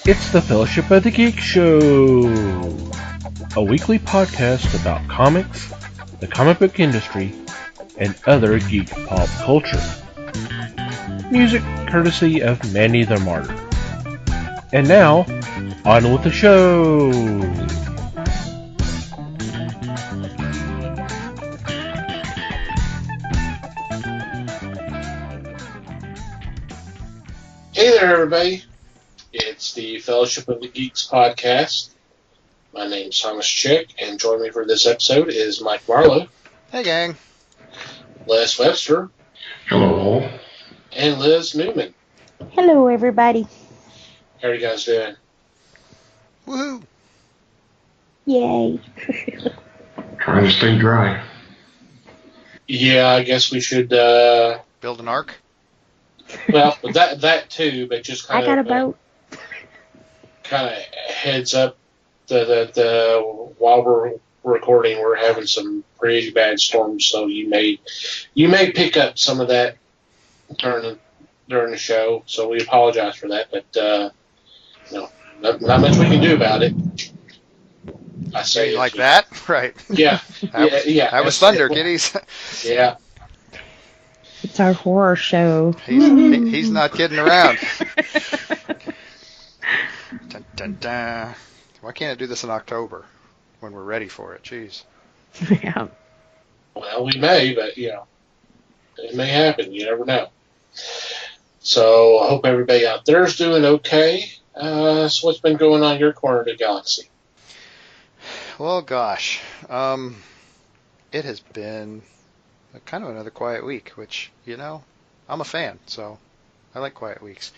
It's the Fellowship of the Geek Show, a weekly podcast about comics, the comic book industry, and other geek pop culture. Music courtesy of Manny the Martyr. And now, on with the show! Hey there, everybody. It's the Fellowship of the Geeks podcast. My name's Thomas Chick, and joining me for this episode is Mike Marlowe. Hey, gang. Les Webster. Hello. And Liz Newman. Hello, everybody. How are you guys doing? Woohoo. Yay. Trying to stay dry. Yeah, I guess we should, Build an ark? well, that too, but just kind I got a boat. Kind of heads up the while we're recording, we're having some pretty bad storms, so you may pick up some of that during the show. So we apologize for that, but not much we can do about it. I say like that, right? Yeah, That was thunder, kiddies. Yeah. It's our horror show. He's not kidding around. Dun, dun, dun. Why can't I do this in October when we're ready for it? Jeez. Yeah. Well, we may, but it may happen. You never know. So I hope everybody out there is doing okay. So what's been going on in your corner of the galaxy? Well, gosh. It has been kind of another quiet week, which, I'm a fan, so I like quiet weeks.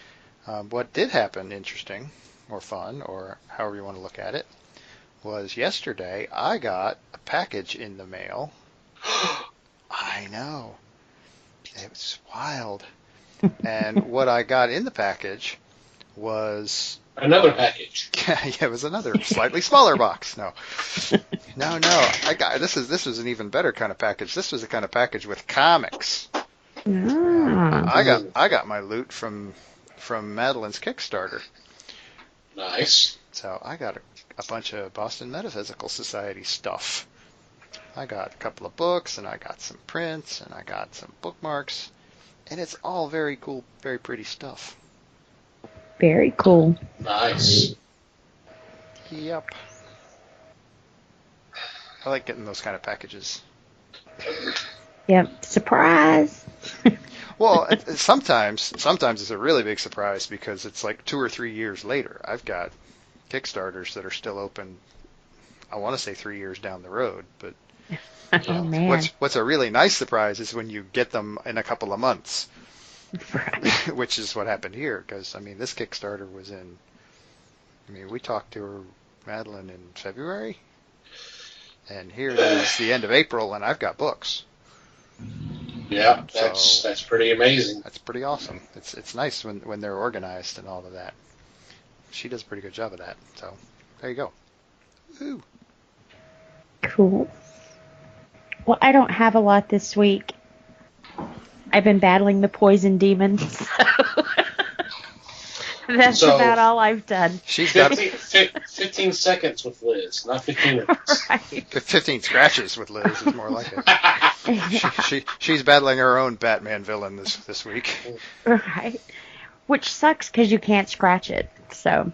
What did happen interesting or fun, or however you want to look at it, was yesterday I got a package in the mail. I know. It was wild. And what I got in the package was... Another package. Yeah, it was another slightly smaller box. No. This was an even better kind of package. This was a kind of package with comics. I got my loot from Madeline's Kickstarter. Nice. So I got a bunch of Boston Metaphysical Society stuff. I got a couple of books, and I got some prints, and I got some bookmarks, and it's all very cool, very pretty stuff. Very cool. Nice. Yep. I like getting those kind of packages. Yep. Surprise. Well, sometimes it's a really big surprise because it's like 2 or 3 years later. I've got Kickstarters that are still open, I want to say 3 years down the road, but Oh, man. what's a really nice surprise is when you get them in a couple of months. Right. Which is what happened here, because, this Kickstarter was we talked to Madeline in February, and here it is the end of April, and I've got books. Yeah, that's pretty amazing. That's pretty awesome. It's nice when they're organized and all of that. She does a pretty good job of that, so there you go. Woo. Cool. Well, I don't have a lot this week. I've been battling the poison demon. That's about all I've done. She's got 15 seconds with Liz, not 15 minutes. Right. 15 scratches with Liz is more like it. Yeah. She's battling her own Batman villain this week. Right. Which sucks because you can't scratch it. So.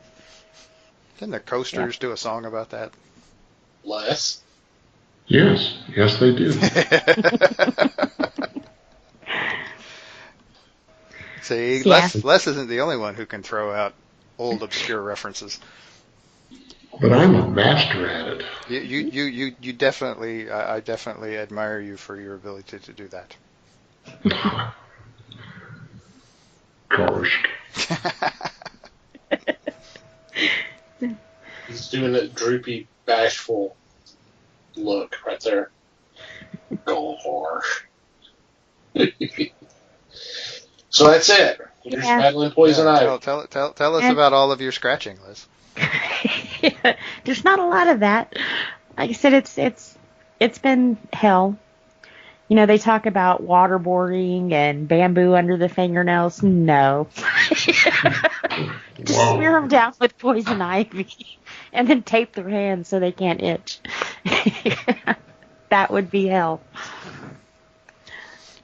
Didn't the Coasters do a song about that? Les? Yes, they do. See, Yeah. Les isn't the only one who can throw out old obscure references. But I'm a master at it. You definitely, I definitely admire you for your ability to do that. Gosh. He's doing that droopy, bashful look right there. Gosh. So that's it. You're just battling poison ivy. Tell us about all of your scratching, Liz. There's not a lot of that. Like I said, it's been hell. They talk about waterboarding and bamboo under the fingernails. No. Just Whoa. smear them down with poison ivy, and then tape their hands so they can't itch. That would be hell.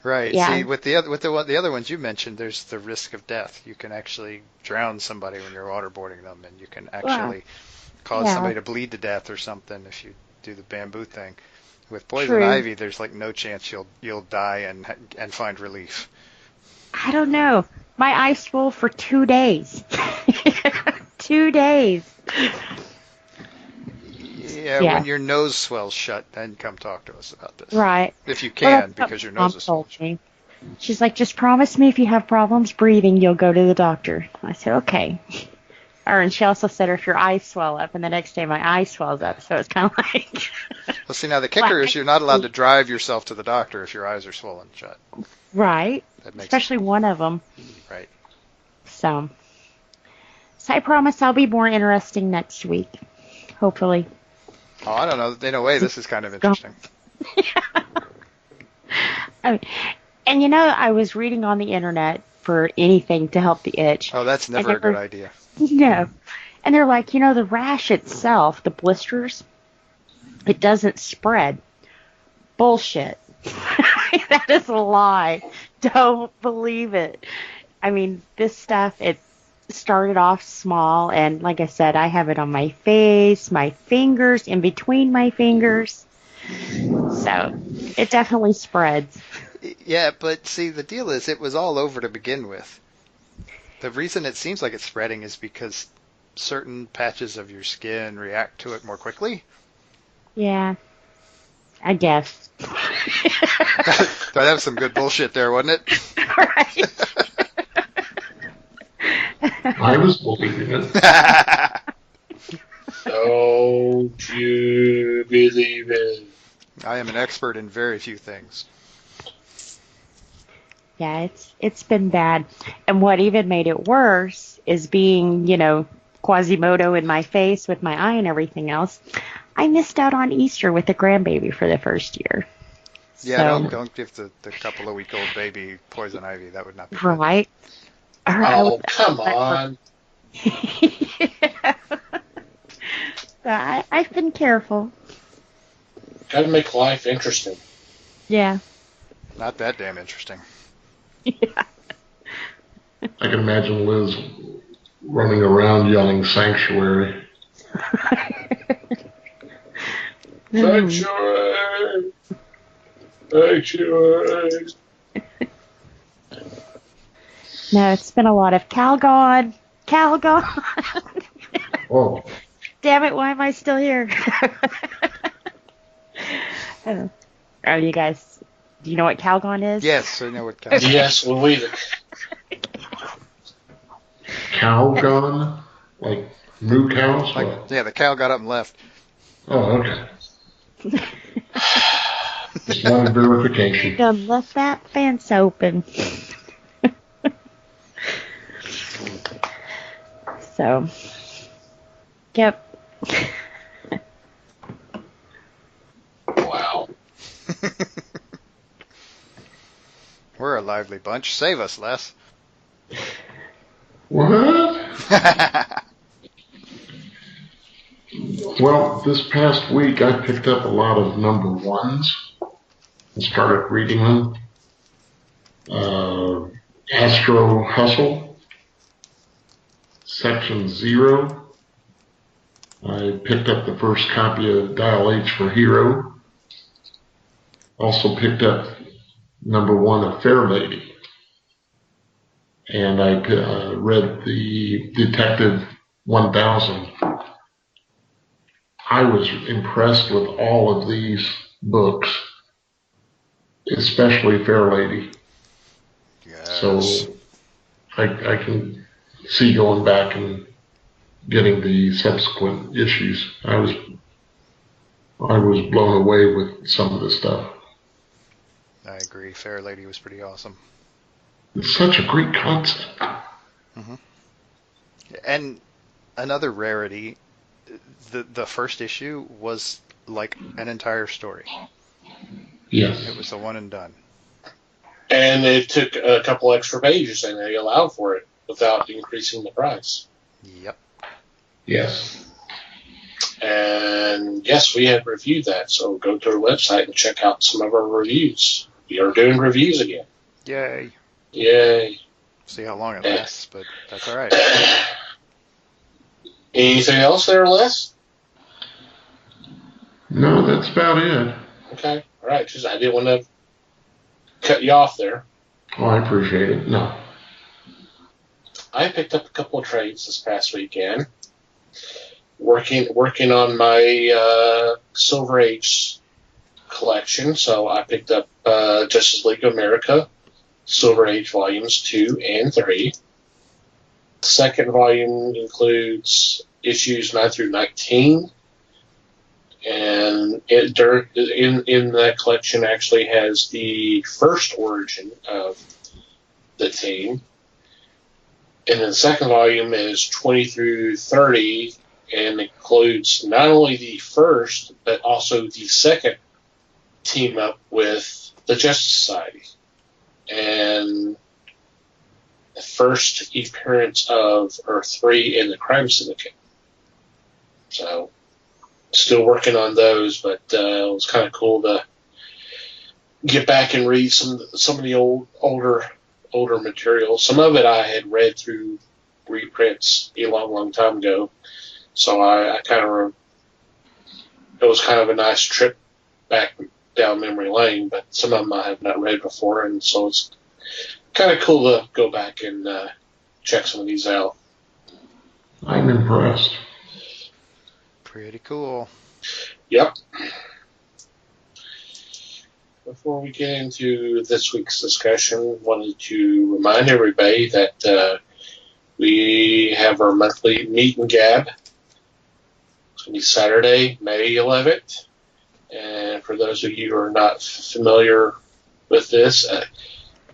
Right. Yeah. See, with the other ones you mentioned, there's the risk of death. You can actually drown somebody when you're waterboarding them, and you can actually cause Yeah. somebody to bleed to death or something if you do the bamboo thing. With poison True. ivy, there's like no chance you'll die and find relief. I don't know. My eye swelled for 2 days. 2 days. Yeah, when your nose swells shut, then come talk to us about this. Right. If you Well, can, that's what because your Mom nose is swollen told shut. me. She's like, just promise me if you have problems breathing, you'll go to the doctor. I said, okay. And she also said, if your eyes swell up, and the next day my eye swells up. So it's kind of like. Well, see, now the kicker is you're not allowed to drive yourself to the doctor if your eyes are swollen shut. Right. That makes Especially one of them. Right. So I promise I'll be more interesting next week. Hopefully. Oh, I don't know. In a way, this is kind of interesting. I mean, and I was reading on the internet for anything to help the itch. Oh, that's never a good idea. No. And they're like, the rash itself, the blisters, it doesn't spread. Bullshit. That is a lie. Don't believe it. I mean, this stuff, it started off small, and like I said, I have it on my face, my fingers, in between my fingers. So, it definitely spreads. Yeah, but see, the deal is it was all over to begin with. The reason it seems like it's spreading is because certain patches of your skin react to it more quickly. Yeah. I guess. That was some good bullshit there, wasn't it? Right. I was believing it. Don't you believe it? I am an expert in very few things. Yeah, it's been bad. And what even made it worse is being, Quasimodo in my face with my eye and everything else. I missed out on Easter with the grandbaby for the first year. Yeah, So, don't give the couple of week old baby poison ivy. That would not be good. right. Oh, come on. I've been careful. Gotta make life interesting. Yeah. Not that damn interesting. Yeah. I can imagine Liz running around yelling sanctuary. Sanctuary! Sanctuary! No, it's been a lot of Calgon. Calgon. Oh, Damn it, why am I still here? Oh, you guys, do you know what Calgon is? Yes, I know what counts. Yes, well, cow gun? Like moo cows? Like, What? yeah, the cow got up and left. Oh, okay. Just wanted verification. Done left that fence open. So, yep. wow. We're a lively bunch. Save us, Les. What? Well, this past week I picked up a lot of number ones and started reading them. Astro Hustle, Section 0. I picked up the first copy of Dial H for Hero. Also picked up number 1 of Fair Lady. And I read the Detective 1000. I was impressed with all of these books, especially Fair Lady. Yes. So I can see going back and getting the subsequent issues. I was blown away with some of the stuff. I agree. Fair Lady was pretty awesome. It's such a great concept. Mm-hmm. And another rarity, the first issue was like an entire story. Yes. It was a one and done. And it took a couple extra pages, and they allowed for it without increasing the price. Yep. Yes. And yes, we had reviewed that, so go to our website and check out some of our reviews. We are doing reviews again. Yay. Yay. See how long it lasts, but that's all right. Anything else there, Les? No, that's about it. Okay. All right. Just I didn't want to cut you off there. Oh, I appreciate it. No. I picked up a couple of trades this past weekend. Working on my Silver Age collection, so I picked up Justice League of America, Silver Age Volumes 2 and 3. The second volume includes issues 9 through 19, and in that collection actually has the first origin of the team. And then the second volume is 20 through 30 and includes not only the first, but also the second team up with the Justice Society. And the first appearance of Earth 3 in the Crime Syndicate. So, still working on those, but it was kind of cool to get back and read some of the older material. Some of it I had read through reprints a long time ago. So I kind of, it was kind of a nice trip back down memory lane, but some of them I have not read before, and so it's kind of cool to go back and check some of these out. I'm impressed. Pretty cool. Yep. Before we get into this week's discussion, wanted to remind everybody that we have our monthly meet and gab. It's going to be Saturday, May 11th. And for those of you who are not familiar with this,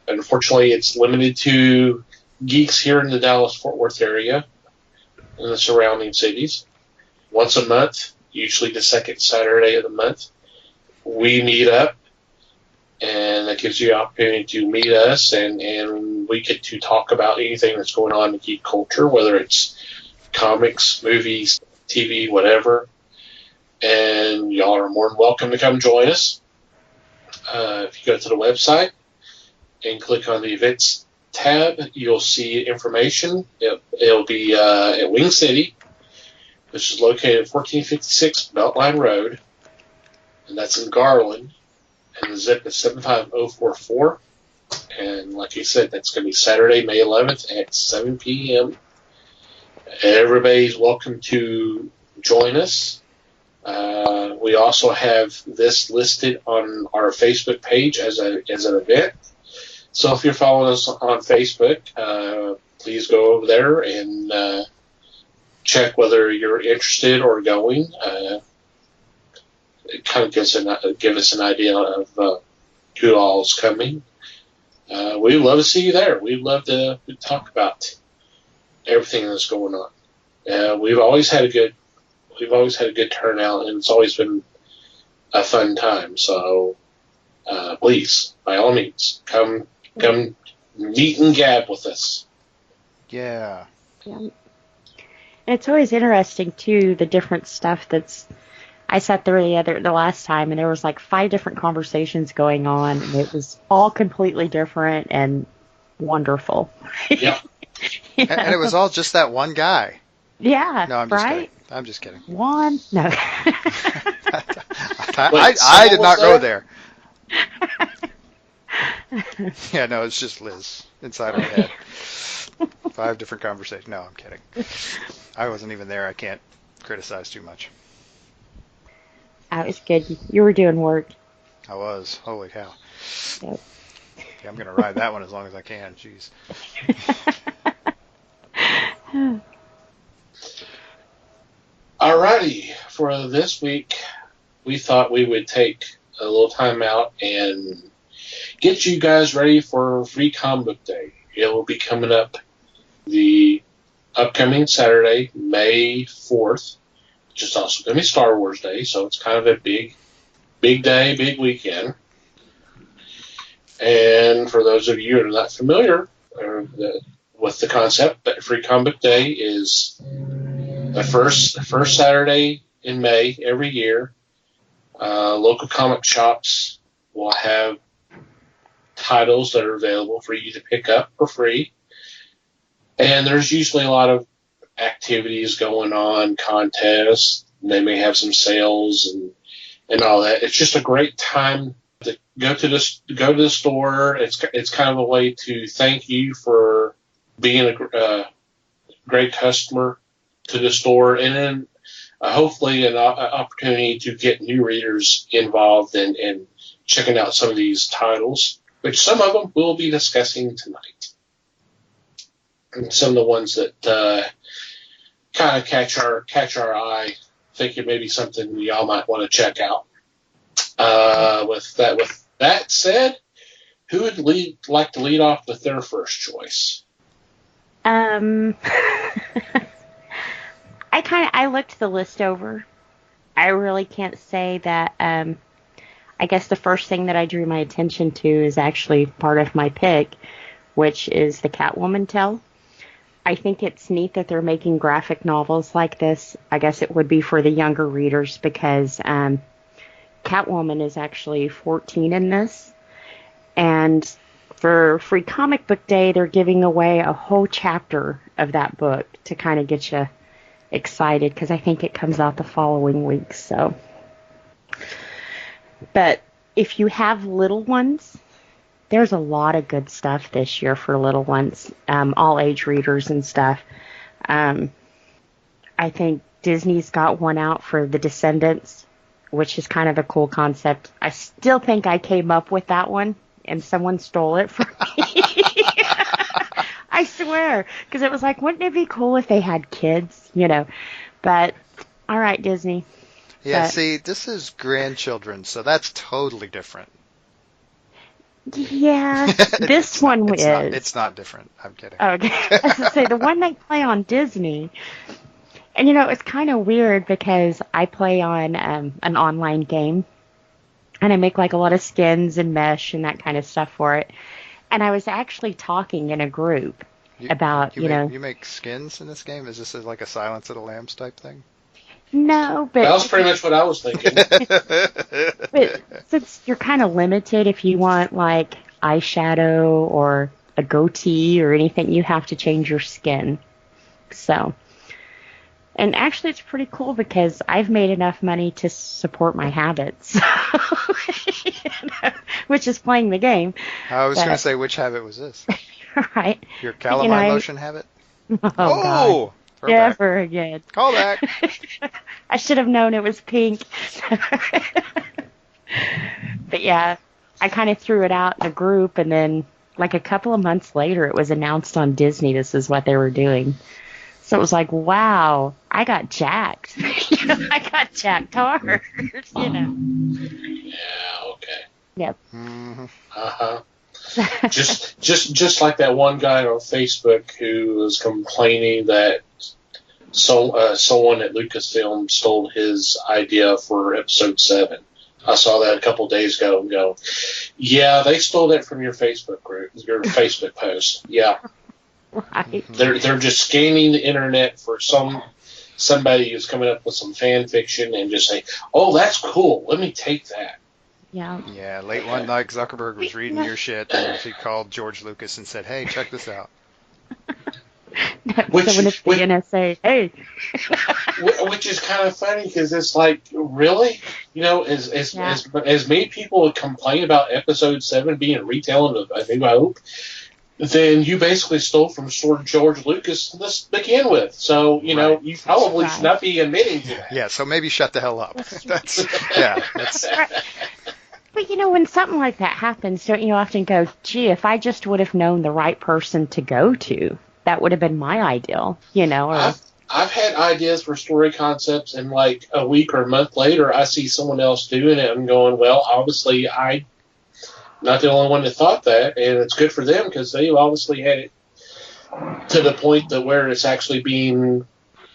unfortunately it's limited to geeks here in the Dallas-Fort Worth area and the surrounding cities. Once a month, usually the second Saturday of the month, we meet up. And that gives you the opportunity to meet us, and we get to talk about anything that's going on in geek culture, whether it's comics, movies, TV, whatever. And y'all are more than welcome to come join us. If you go to the website and click on the events tab, you'll see information. It'll be at Wing City, which is located at 1456 Beltline Road, and that's in Garland. And the zip is 75044. And like I said, that's going to be Saturday, May 11th at 7 p.m. Everybody's welcome to join us. We also have this listed on our Facebook page as an event. So if you're following us on Facebook, please go over there and check whether you're interested or going. It kind of give us an idea of who all's coming. We'd love to see you there. We'd love to talk about everything that's going on. We've always had a good turnout, and it's always been a fun time. So please, by all means, come meet and gab with us. Yeah. And it's always interesting too, the different stuff that's. I sat there the last time, and there was like 5 different conversations going on, and it was all completely different and wonderful. Yeah. And it was all just that one guy. Yeah. No, I'm just right? kidding. I'm just kidding. One? No. I did not go there. Yeah, no, it's just Liz inside my head. 5 different conversations. No, I'm kidding. I wasn't even there. I can't criticize too much. That was good. You were doing work. I was. Holy cow. Yep. Yeah, I'm going to ride that one as long as I can. Jeez. Alrighty, for this week, we thought we would take a little time out and get you guys ready for Free Comic Book Day. It will be coming up the upcoming Saturday, May 4th, which is also going to be Star Wars Day, so it's kind of a big day, big weekend. And for those of you who are not familiar with the concept that Free Comic Day is the first Saturday in May every year. Local comic shops will have titles that are available for you to pick up for free. And there's usually a lot of activities going on, contests. And they may have some sales and all that. It's just a great time to go to the store. It's kind of a way to thank you for being a great customer to the store, and then hopefully an opportunity to get new readers involved in checking out some of these titles, which some of them we'll be discussing tonight. And some of the ones that kind of catch our eye, think it may be something y'all might want to check out. With that said, who would like to lead off with their first choice? I looked the list over. I really can't say that. I guess the first thing that I drew my attention to is actually part of my pick, which is the Catwoman tale. I think it's neat that they're making graphic novels like this. I guess it would be for the younger readers because Catwoman is actually 14 in this. And for Free Comic Book Day, they're giving away a whole chapter of that book to kind of get you excited because I think it comes out the following week. So, but if you have little ones, there's a lot of good stuff this year for little ones, all age readers and stuff. I think Disney's got one out for The Descendants, which is kind of a cool concept. I still think I came up with that one, and someone stole it from me. I swear, because it was like, wouldn't it be cool if they had kids, But, all right, Disney. Yeah, But, see, this is grandchildren, so that's totally different. Yeah, this one is. It's not different. I'm kidding. Okay. I was going to say, the one they play on Disney, and it's kind of weird because I play on an online game, and I make like a lot of skins and mesh and that kind of stuff for it. And I was actually talking in a group about, You make skins in this game? Is this like a Silence of the Lambs type thing? No, but... That was pretty much what I was thinking. But since you're kind of limited, if you want like eyeshadow or a goatee or anything, you have to change your skin. So... And actually, it's pretty cool because I've made enough money to support my habits, which is playing the game. I was going to say, which habit was this? Right. Your calamine lotion habit? Oh, God. Throwback. Never again. Call back. I should have known it was pink. But yeah, I kind of threw it out in a group, and then like a couple of months later, it was announced on Disney this is what they were doing. So it was like, wow, I got jacked. I got jacked hard. Yeah, okay. Yep. Mm-hmm. Uh-huh. just like that one guy on Facebook who was complaining that someone at Lucasfilm stole his idea for Episode 7. I saw that a couple of days ago and go, yeah, they stole that from your Facebook group, your Facebook post. Yeah. Right. They're just scanning the internet for somebody who's coming up with some fan fiction and just say, oh, that's cool. Let me take that. Yeah. Yeah, late one night, Zuckerberg was reading your shit, and he called George Lucas and said, hey, check this out. Someone at the NSA, hey. Which is kind of funny because it's like, really? As many people complain about Episode 7 being a retelling of A New Hope, then you basically stole from George Lucas to begin with. So, Right. you probably should not be admitting to that. Yeah, so maybe shut the hell up. That's Right. But, when something like that happens, don't you often go, gee, if I just would have known the right person to go to, that would have been my ideal, or... I've had ideas for story concepts, and like a week or a month later, I see someone else doing it. I'm going, well, obviously I'm not the only one that thought that, and it's good for them because they obviously had it to the point that where it's actually being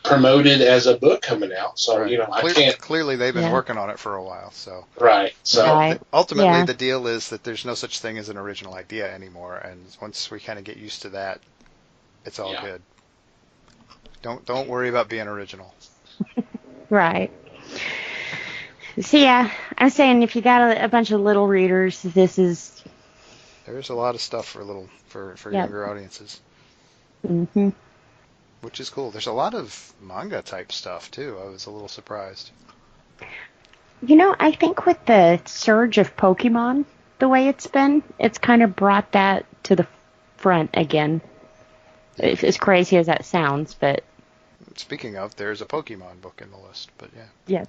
promoted as a book coming out. So, right. I can't. Clearly, they've been working on it for a while. So right. So Right. ultimately, the deal is that there's no such thing as an original idea anymore, and once we kind of get used to that, it's all Yeah. good. Don't worry about being original. Right. So yeah, I'm saying if you got a bunch of little readers, this is. There's a lot of stuff for Yep. younger audiences, Hmm. which is cool. There's a lot of manga type stuff too. I was a little surprised. I think with the surge of Pokemon, the way it's been, it's kind of brought that to the front again. As crazy as that sounds, but Speaking of, there's a Pokemon book in the list, but yeah. yeah.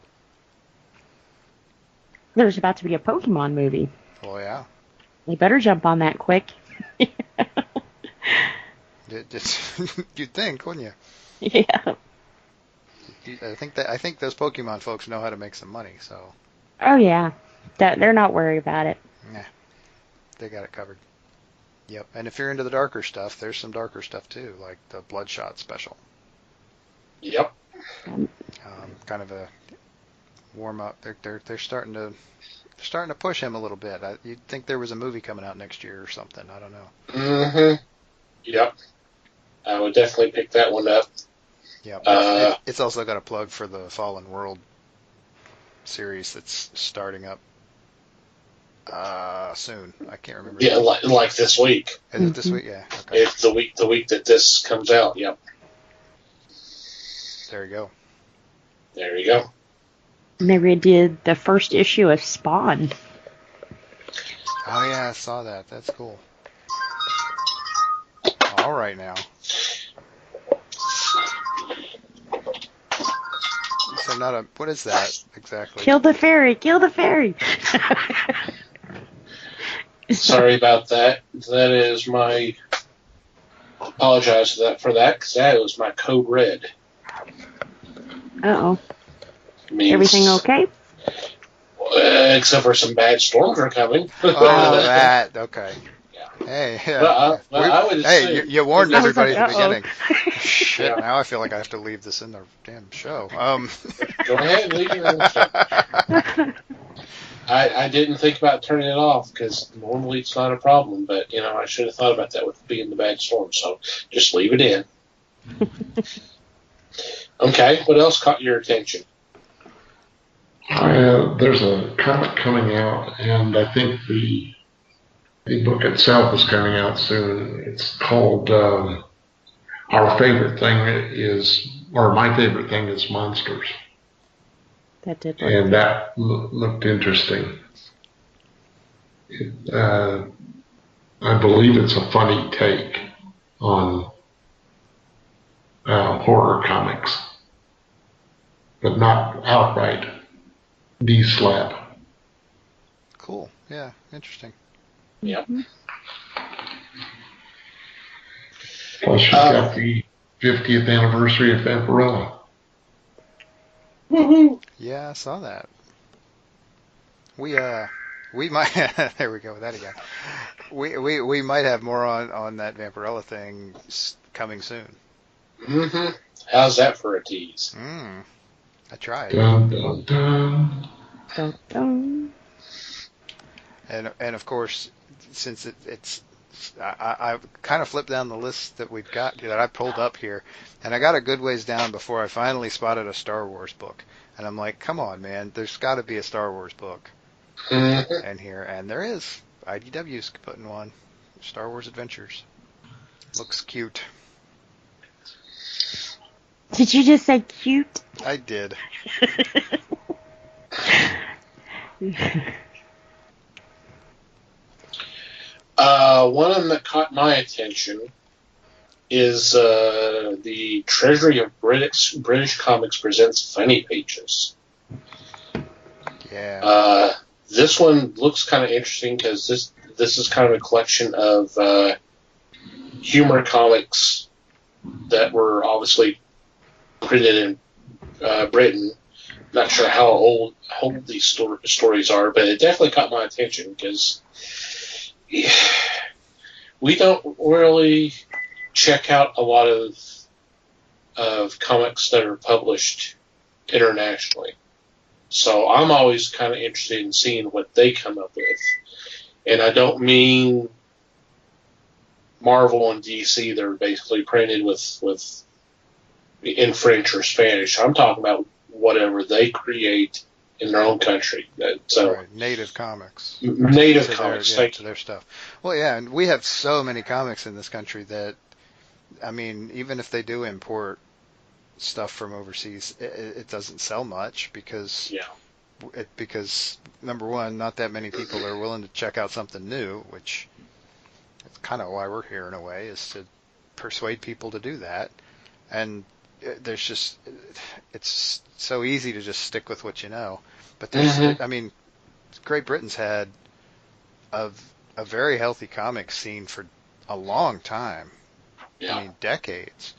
There's about to be a Pokemon movie. Well, yeah. You better jump on that quick. You'd think, wouldn't you? Yeah. I think those Pokemon folks know how to make some money, so Oh yeah. They're not worried about it. nah, they got it covered. Yep. And if you're into the darker stuff, there's some darker stuff too, like the Bloodshot special. Yep. Kind of a warm up. They're starting to push him a little bit. You'd think there was a movie coming out next year or something. I don't know. Mm-hmm. Yep. I would definitely pick that one up. Yeah. It's also got a plug for the Fallen World series that's starting up soon. I can't remember. Yeah, like this week. Is it this week? Yeah. Okay. It's the week that this comes out. Yep. There you go. There you go. And they redid the first issue of Spawn. Oh yeah, I saw that. That's cool. All right now. So not a. What is that exactly? Kill the fairy! Kill the fairy! Sorry about that. That is my. Apologize for that because that was my code red. Uh-oh. Means, Everything okay? Except for some bad storms are coming. Oh, that. Okay. Yeah. Hey. Well, I would hey, say- you warned I was everybody like, at the uh-oh. beginning. Shit. Yeah. Now I feel like I have to leave this in the damn show. Go ahead, leave it on. I didn't think about turning it off because normally it's not a problem, but I should have thought about that with being the bad storm. So just leave it in. Okay, what else caught your attention? There's a comic coming out, and I think the book itself is coming out soon. It's called My Favorite Thing is Monsters. That did look And good. that looked interesting. I believe it's a funny take on horror comics, but not outright D-slap. Cool. Yeah. Interesting. Yep. Plus, you've got the 50th anniversary of Vampirella. Woohoo! Yeah, I saw that. We might there we go with that again. We might have more on that Vampirella thing coming soon. Mm-hmm. How's that for a tease? I tried. Dun, dun, dun. Dun, dun. And of course, since I kind of flipped down the list that we've got that I pulled up here, and I got a good ways down before I finally spotted a Star Wars book, and I'm like, come on, man, there's got to be a Star Wars book Mm-hmm. in here, and there is. IDW's putting one, Star Wars Adventures. Looks cute. Did you just say cute? I did. One of them that caught my attention is the Treasury of British Comics presents Funny Pages. Yeah. This one looks kind of interesting because this is kind of a collection of humor comics that were obviously printed in Britain. Not sure how old these stories are, but it definitely caught my attention because we don't really check out a lot of comics that are published internationally. So I'm always kind of interested in seeing what they come up with. And I don't mean Marvel and DC, they're basically printed with in French or Spanish. I'm talking about whatever they create in their own country. So right, native comics. native To comics, their, to their stuff. Well, yeah, and we have so many comics in this country that, I mean, even if they do import stuff from overseas, it doesn't sell much because because number one, not that many people are willing to check out something new, which is kind of why we're here in a way, is to persuade people to do that. And there's just, it's so easy to just stick with what you know. But there's, I mean, Great Britain's had a very healthy comic scene for a long time. Yeah. I mean, decades.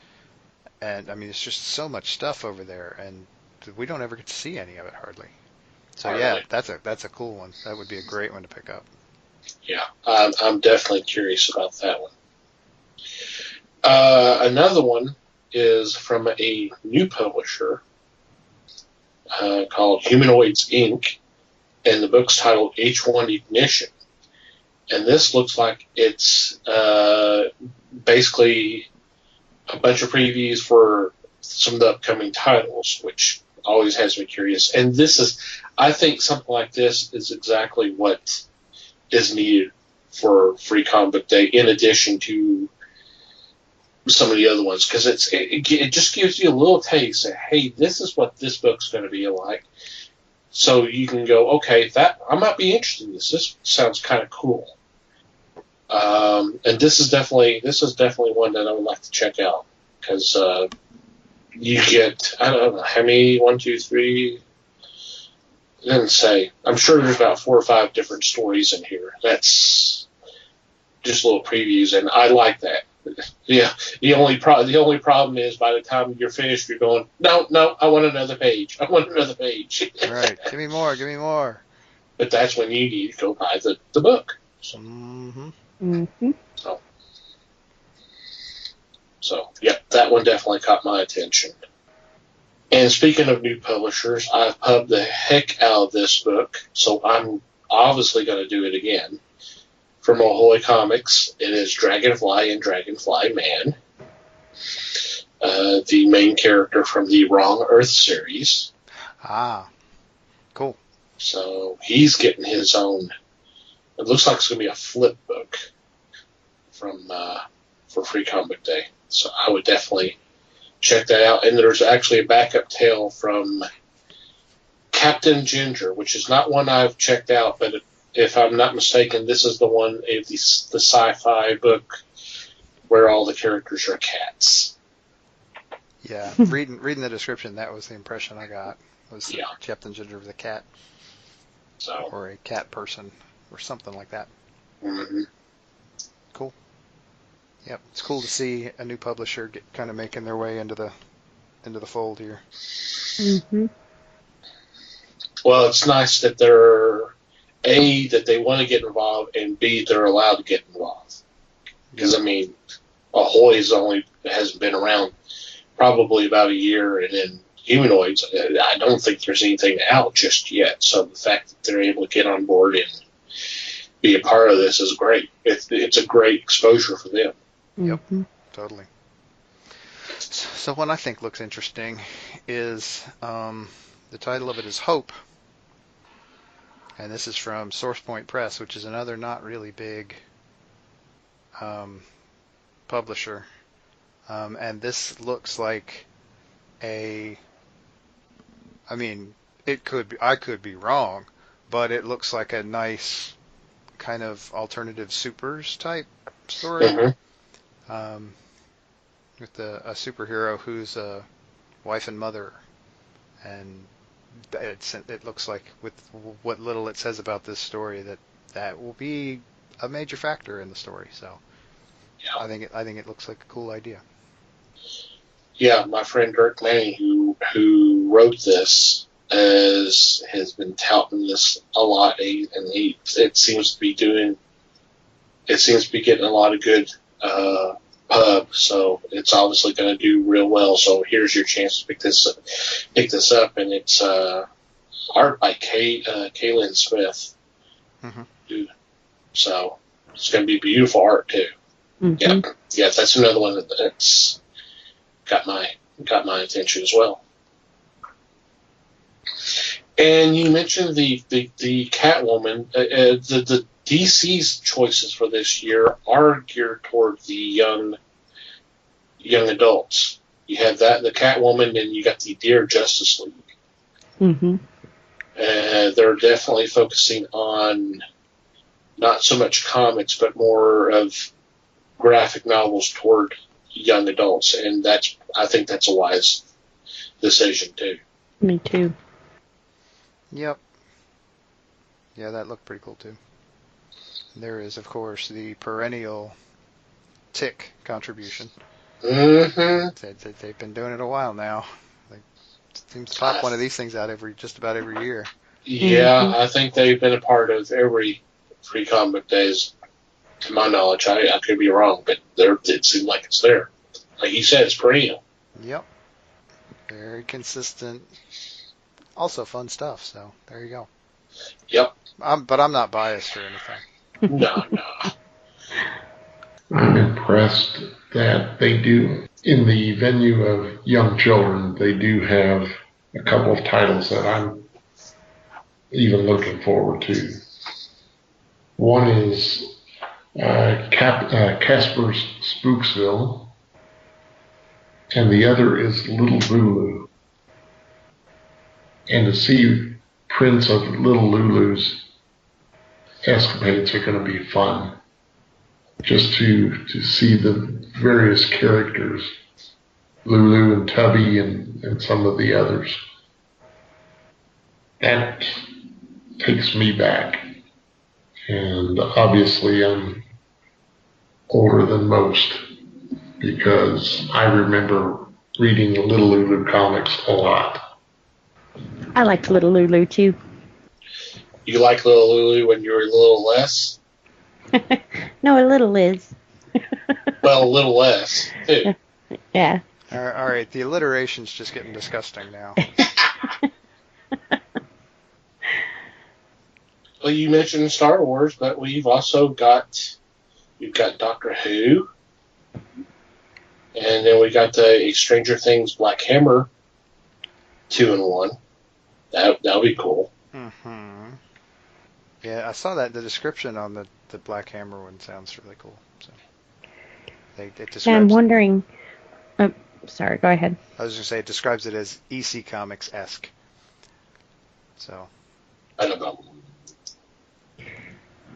And I mean, it's just so much stuff over there, and we don't ever get to see any of it hardly. So yeah, that's a cool one. That would be a great one to pick up. Yeah, I'm definitely curious about that one. Another one is from a new publisher called Humanoids Inc., and the book's titled H1 Ignition. And this looks like it's basically a bunch of previews for some of the upcoming titles, which always has me curious. And this is, I think something like this is exactly what is needed for Free Comic Book Day, in addition to some of the other ones, because it just gives you a little taste of, hey, this is what this book's going to be like. So you can go, okay, that I might be interested in this. This sounds kind of cool. And this is definitely one that I would like to check out, because you get, I don't know how many, 1, 2, 3. It doesn't say. I'm sure there's about 4 or 5 different stories in here. That's just little previews, and I like that. Yeah. The only problem is by the time you're finished, you're going, no, I want another page. I want another page. Right. Give me more. But that's when you need to go buy the book. So. Mm-hmm. So, yeah, that one definitely caught my attention. And speaking of new publishers, I've pubbed the heck out of this book, so I'm obviously going to do it again. From Ahoy Comics, it is Dragonfly and Dragonfly Man, the main character from the Wrong Earth series. Ah, cool. So he's getting his own. It looks like it's going to be a flip book for Free Comic Day. So I would definitely check that out. And there's actually a backup tale from Captain Ginger, which is not one I've checked out, but if I'm not mistaken, this is the one, the sci-fi book where all the characters are cats. Yeah, reading the description, that was the impression I got. Was Captain Ginger was a cat, or a cat person, or something like that. Mm-hmm. Cool. Yep, it's cool to see a new publisher kind of making their way into the fold here. Mm-hmm. Well, it's nice that they're A, that they want to get involved, and B, they're allowed to get involved. Because I mean, Ahoy hasn't been around probably about a year, and then Humanoids, I don't think there's anything out just yet. So the fact that they're able to get on board and be a part of this is great. It's a great exposure for them. Yep, totally. So one I think looks interesting is the title of it is Hope, and this is from SourcePoint Press, which is another not really big publisher, and this looks like I could be wrong, but it looks like a nice kind of alternative supers type story. Mm-hmm. With a superhero who's a wife and mother, and it looks like, with what little it says about this story, that will be a major factor in the story. So yeah. I think it looks like a cool idea. Yeah, my friend Dirk Manning, who wrote this, has been touting this a lot, and it seems to be getting a lot of good pub, so it's obviously going to do real well. So here's your chance to pick this up, and it's art by Kaylin Smith. Mm-hmm. So it's going to be beautiful art too. Yeah, yeah, that's another one that's got my attention as well. And you mentioned the Catwoman. The DC's choices for this year are geared toward the young adults. You have that, the Catwoman, and you got the Dear Justice League. Mm-hmm. They're definitely focusing on not so much comics, but more of graphic novels toward young adults, and I think that's a wise decision too. Me too. Yep. Yeah, that looked pretty cool too. There is, of course, the perennial Tick contribution. Mm-hmm. They've been doing it a while now. They seem to pop one of these things out just about every year. Yeah, I think they've been a part of every Free Comic Days, to my knowledge. I could be wrong, but it seems like it's there. Like you said, it's perennial. Yep. Very consistent. Also fun stuff, so there you go. Yep. But I'm not biased or anything. No. I'm impressed that they do, in the venue of young children, they do have a couple of titles that I'm even looking forward to. One is Casper's Spooksville, and the other is Little Lulu. And to see prints of Little Lulu's escapades are going to be fun. Just to see the various characters, Lulu and Tubby and some of the others. That takes me back. And obviously I'm older than most because I remember reading the Little Lulu comics a lot. I liked Little Lulu too. You like Little Lulu when you were a little less? No, a little Liz. Well, a little less, too. Yeah. All right, the alliteration's just getting disgusting now. Well, you mentioned Star Wars, but we've got Doctor Who, and then we got the Stranger Things Black Hammer 2-in-1. That'll be cool. Mm-hmm. Yeah, I saw that. The description on the Black Hammer one sounds really cool. So it describes. Yeah, I'm wondering. Oh, sorry. Go ahead. I was going to say it describes it as EC Comics-esque. So. I don't know.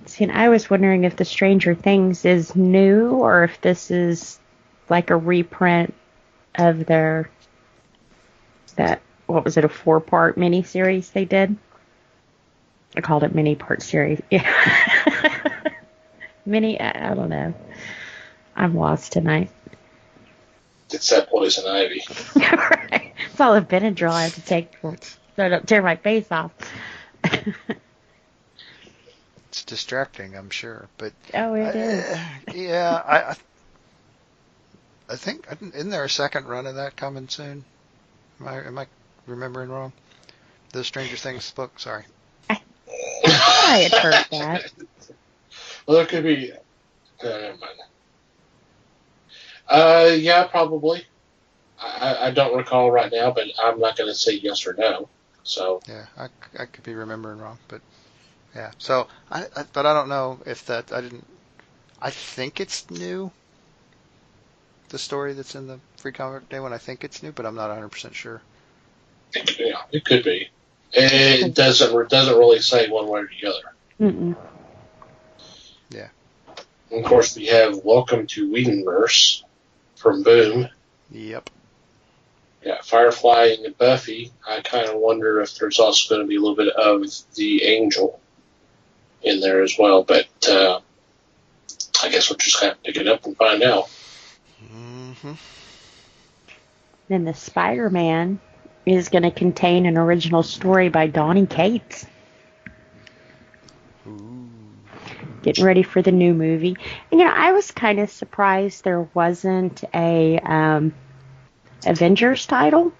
See, and I was wondering if the Stranger Things is new or if this is like a reprint of what was it, a 4-part miniseries they did? I called it mini-part series. Yeah. I don't know. I'm lost tonight. It's that poison ivy. Right. It's all the Benadryl I have to take so I don't tear my face off. It's distracting, I'm sure, but Oh, it is. Yeah, I think isn't there a second run of that coming soon? Am I remembering wrong? The Stranger Things book. Sorry. I had heard that. Well, there could be. Never mind. Yeah, probably. I don't recall right now, but I'm not going to say yes or no. So. Yeah, I could be remembering wrong, but yeah. So but I don't know if that I think it's new. The story that's in the Free Comic Day one, I think it's new, but I'm not 100% sure. Yeah, it could be. It doesn't really say one way or the other. Mm-mm. Yeah. And of course, we have Welcome to Whedonverse from Boom. Yep. Yeah, Firefly and Buffy. I kind of wonder if there's also going to be a little bit of the Angel in there as well, but I guess we'll just have to pick it up and find out. Mm-hmm. Then the Spider-Man is going to contain an original story by Donny Cates. Ooh. Getting ready for the new movie. And, I was kind of surprised there wasn't a Avengers title.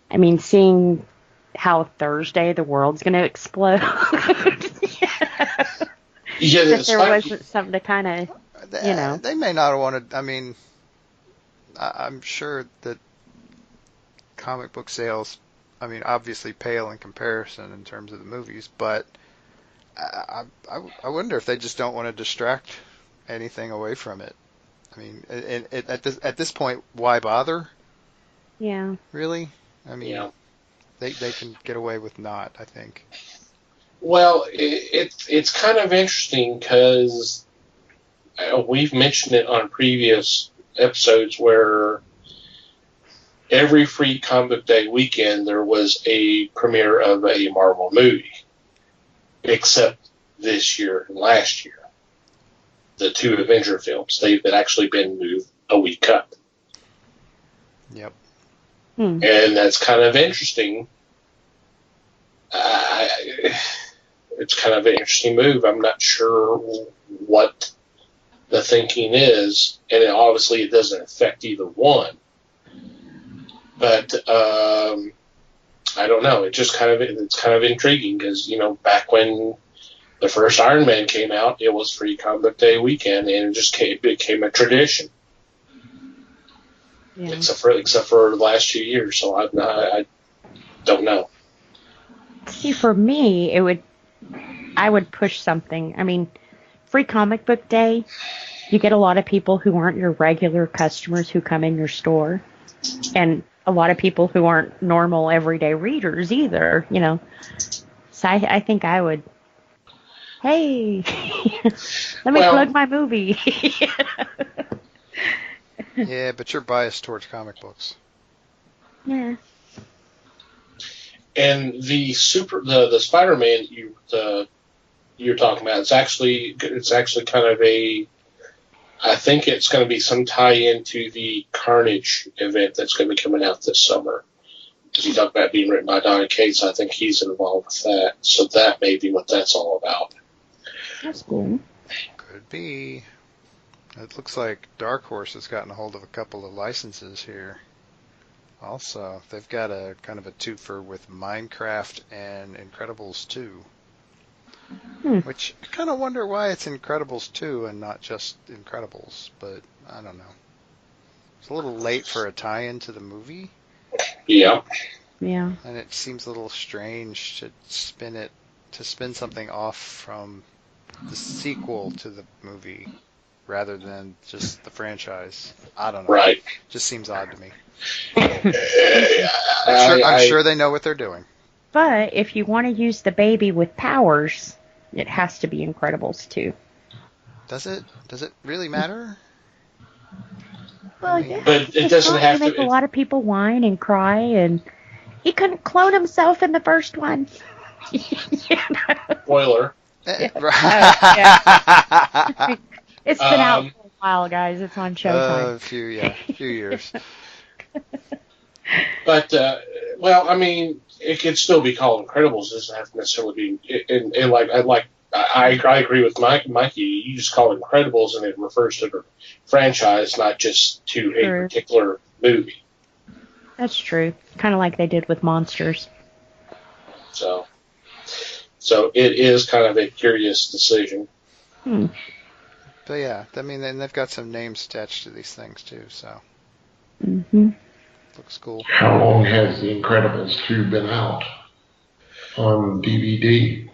I mean, seeing how Thursday the world's going to explode. Yeah, If there wasn't something to kind of, They may not have wanted. I mean, I'm sure that comic book sales, I mean, obviously pale in comparison in terms of the movies, but I wonder if they just don't want to distract anything away from it. I mean, at this point, why bother? yeah. Really? I mean, Yeah. they can get away with not, I think. Well, it's kind of interesting because we've mentioned it on previous episodes where every free comic book day weekend there was a premiere of a Marvel movie, except this year and last year. The two Avenger films, they've actually been moved a week up. Yep. And that's kind of interesting. It's kind of an interesting move. I'm not sure what the thinking is, and obviously it doesn't affect either one. But I don't know. It's kind of intriguing because back when the first Iron Man came out, it was free comic book day weekend, and it just became a tradition. Yeah. Except for the last 2 years, so I don't know. See, for me, I would push something. I mean, free comic book day, you get a lot of people who aren't your regular customers who come in your store, and a lot of people who aren't normal everyday readers either, So I think I would, hey, let me plug my movie. Yeah, but you're biased towards comic books. Yeah. And the Spider-Man you're talking about, it's actually kind of I think it's going to be some tie into the Carnage event that's going to be coming out this summer. Because you talk about being written by Donny Cates, I think he's involved with that. So that may be what that's all about. That's cool. Could be. It looks like Dark Horse has gotten a hold of a couple of licenses here. Also, they've got a kind of a twofer with Minecraft and Incredibles 2. Which I kind of wonder why it's Incredibles 2 and not just Incredibles, but I don't know. It's a little late for a tie-in to the movie. Yeah. Yeah. And it seems a little strange to spin something off from the sequel to the movie rather than just the franchise. I don't know. Right. Just seems odd to me. I'm I'm sure they know what they're doing. But if you want to use the baby with powers, it has to be Incredibles 2. Does it? Does it really matter? Well, yeah. But it doesn't have to make a lot of people whine and cry, and he couldn't clone himself in the first one. Spoiler. It's been out for a while, guys. It's on Showtime. A few years. But well, I mean, it could still be called Incredibles. It doesn't have to necessarily be. I agree with Mikey. You just call it Incredibles, and it refers to the franchise, not just to a particular movie. That's true. Kind of like they did with Monsters. So it is kind of a curious decision. But yeah, I mean, and they've got some names attached to these things too, so. Looks cool. How long has The Incredibles 2 been out on DVD?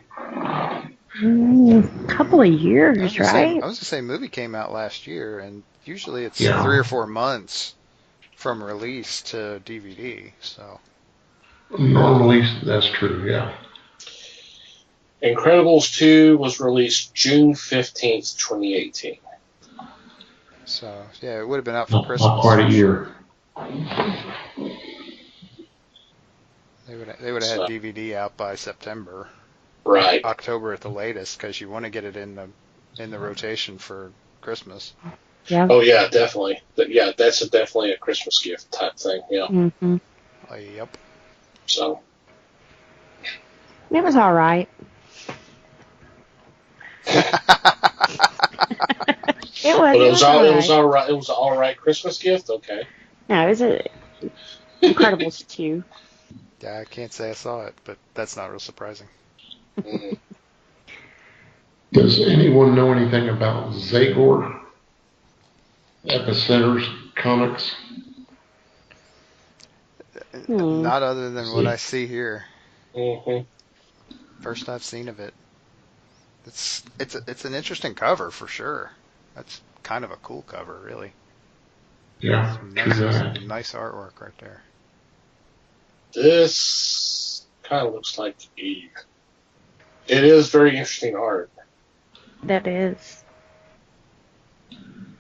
A couple of years, right? I was going to say, movie came out last year, and usually it's 3 or 4 months from release to DVD, so. Normally, that's true, yeah. Incredibles 2 was released June 15th, 2018. So, yeah, it would have been out for Christmas. Not quite a year. They would have had DVD out by September. Right. October at the latest, because you want to get it in the rotation for Christmas. Yeah. Oh yeah, definitely. Yeah, that's definitely a Christmas gift type thing. Yeah. Yep. So. It was all right. It was all right. It was an all right Christmas gift. Okay. No, it was Incredibles 2. Yeah, I can't say I saw it, but that's not real surprising. Does anyone know anything about Zagor? Epicenters Comics? Not other than what See? I see here. Hmm. First I've seen of it. It's an interesting cover for sure. That's kind of a cool cover, really. Yeah, Some true that. nice artwork right there. This kind of looks like Eve. It is very interesting art. That is.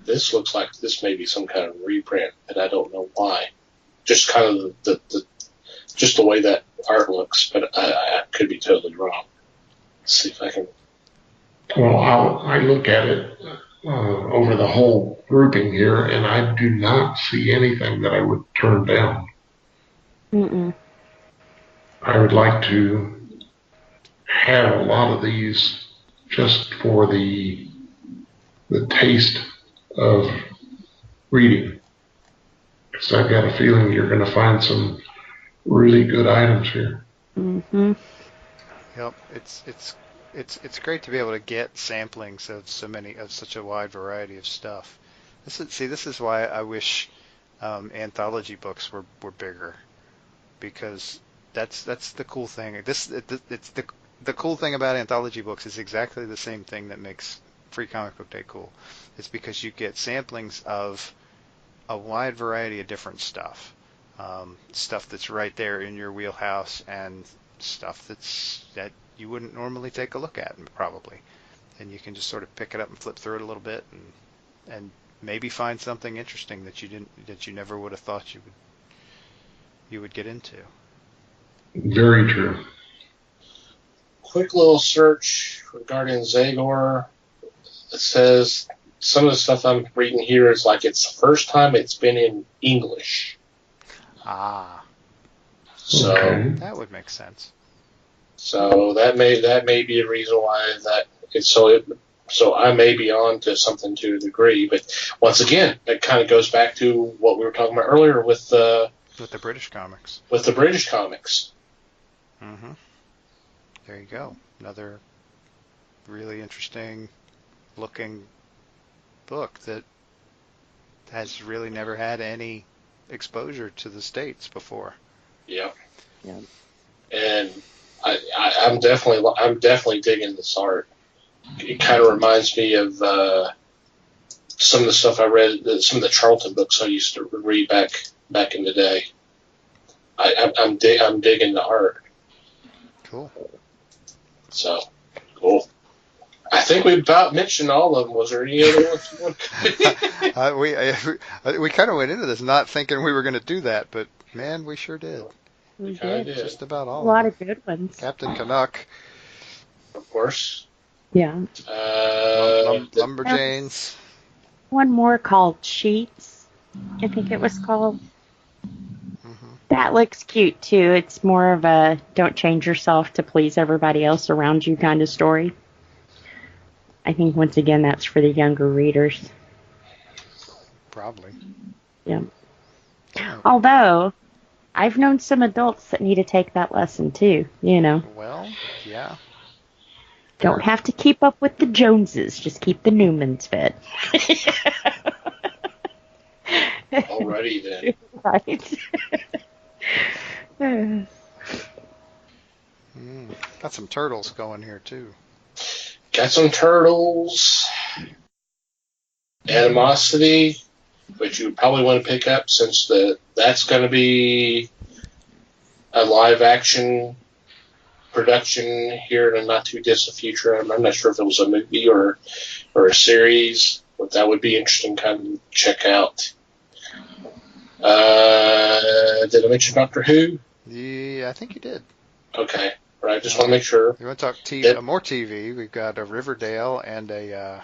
This looks like this may be some kind of reprint, and I don't know why. Just kind of just the way that art looks, but I could be totally wrong. Let's see if I can. Well, I look at it over the whole grouping here, and I do not see anything that I would turn down. Mm-mm. I would like to have a lot of these just for the taste of reading. Because I've got a feeling you're going to find some really good items here. Mm-hmm. Yep, it's great to be able to get samplings of such a wide variety of stuff. This is why I wish anthology books were bigger, because that's the cool thing. It's the cool thing about anthology books is exactly the same thing that makes Free Comic Book Day cool. It's because you get samplings of a wide variety of different stuff, stuff that's right there in your wheelhouse, and stuff that you wouldn't normally take a look at, probably. And you can just sort of pick it up and flip through it a little bit, and maybe find something interesting that you never would have thought you would get into. Very true. Quick little search regarding Zagor. It says some of the stuff I'm reading here is like it's the first time it's been in English. Ah, So Okay. that would make sense. so that may be a reason why that it's so I may be on to something to a degree, but once again, that kind of goes back to what we were talking about earlier with With the British comics. the British comics. Mm-hmm. There you go. Another really interesting looking book that has really never had any exposure to the States before. Yeah. Yeah. And I'm definitely digging this art. It kind of reminds me of some of the stuff I read, some of the Charlton books I used to read back in the day. I'm digging the art. Cool. So cool. I think we about mentioned all of them. Was there any other ones you want? We kind of went into this not thinking we were going to do that, but man, we sure did. We Kinda did. did. Just about all A lot of them. of good ones. Captain Canuck, Of course. Yeah. Lumberjanes. One more called Sheets, I think it was called. Mm-hmm. That looks cute too. It's more of a don't change yourself to please everybody else around you kind of story. I think once again that's for the younger readers. Probably. Yeah. Yeah. Although I've known some adults that need to take that lesson too, you know. Well, yeah. Don't have to keep up with the Joneses, just keep the Newmans fed. Alrighty then. Right. Got some turtles going here too. Got some turtles. Animosity, which you would probably want to pick up since that's going to be a live action production here in a not too distant future. I'm not sure if it was a movie or a series, but that would be interesting kind of check out. Did I mention Doctor Who? Yeah, I think you did. Okay, but I just want to make sure. You want to talk TV? Yep. More TV. We've got a Riverdale and a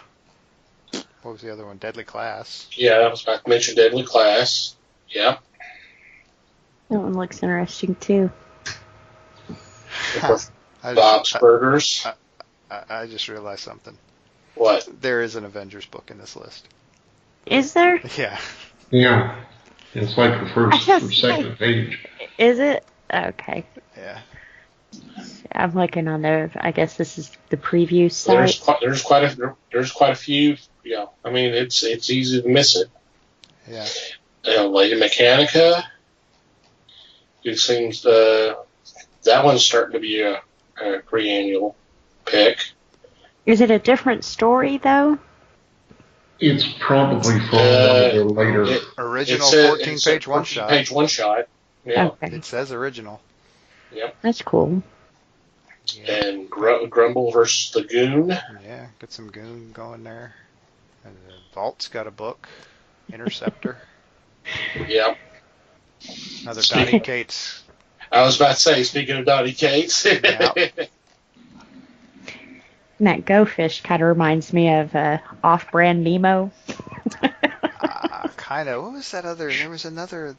what was the other one? Deadly Class. Yeah, I was about to mention Deadly Class. Yeah. That one looks interesting too. Bob's Burgers. I just realized something. What? There is an Avengers book in this list. Is there? Yeah. Yeah. It's like the first or second page. Is it? Okay. Yeah. I'm looking on the. I guess this is the preview There's site. there's quite a few. Yeah, I mean it's easy to miss it. Yeah. Lady Mechanica. It seems that one's starting to be a pre-annual pick. Is it a different story though? It's probably from one of the later. Original It's a 14-page one-shot. Page one shot. Yeah. Okay, It says original. Yep. that's cool. Yeah. And Grumble versus the Goon. Yeah, get some goon going there. And the Vault's got a book. Interceptor. Yep. Another Donny Cates. I was about to say, speaking of Donny Cates. Yeah. And that Go Fish kind of reminds me of Off-Brand Nemo. Kind of. What was that other? There was another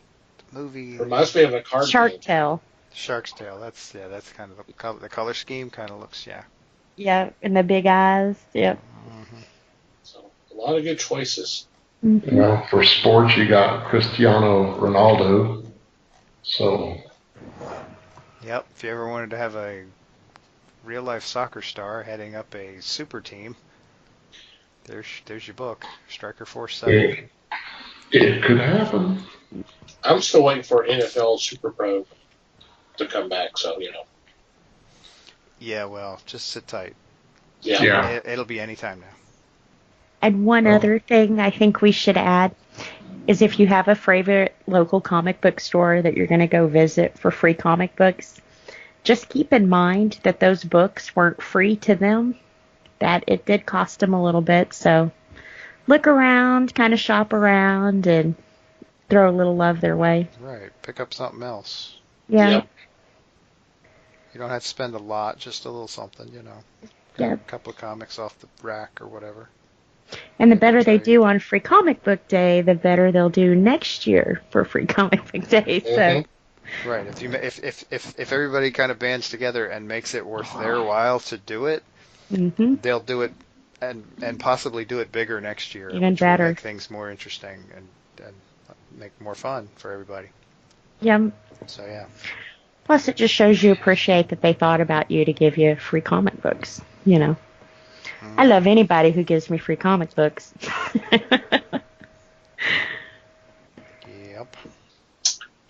movie. Reminds me of a card Shark game. Tale. Shark's Tale. That's kind of the color scheme. Kind of looks Yeah, and the big eyes. Yep. Mm-hmm. So, a lot of good choices. Mm-hmm. Well, for sports, you got Cristiano Ronaldo. So, Yep. If you ever wanted to have a real life soccer star heading up a super team, there's your book, Striker Force 7. it could happen. I'm still waiting for NFL Super Pro to come back, so, Yeah, well, just sit tight. Yeah. It'll be any time now. And one other thing I think we should add is if you have a favorite local comic book store that you're going to go visit for free comic books, just keep in mind that those books weren't free to them, that it did cost them a little bit. So look around, kind of shop around, and throw a little love their way. Right. Pick up something else. Yeah. Yep. You don't have to spend a lot, just a little something, Yep. A couple of comics off the rack or whatever. And the better they do on Free Comic Book Day, the better they'll do next year for Free Comic Book Day. So, Mhm. Right. If everybody kind of bands together and makes it worth their while to do it, hmm they'll do it and possibly do it bigger next year. Even which will better. make things more interesting and make more fun for everybody. yeah. So yeah. Plus, it just shows you appreciate that they thought about you to give you free comic books. I love anybody who gives me free comic books. Yep.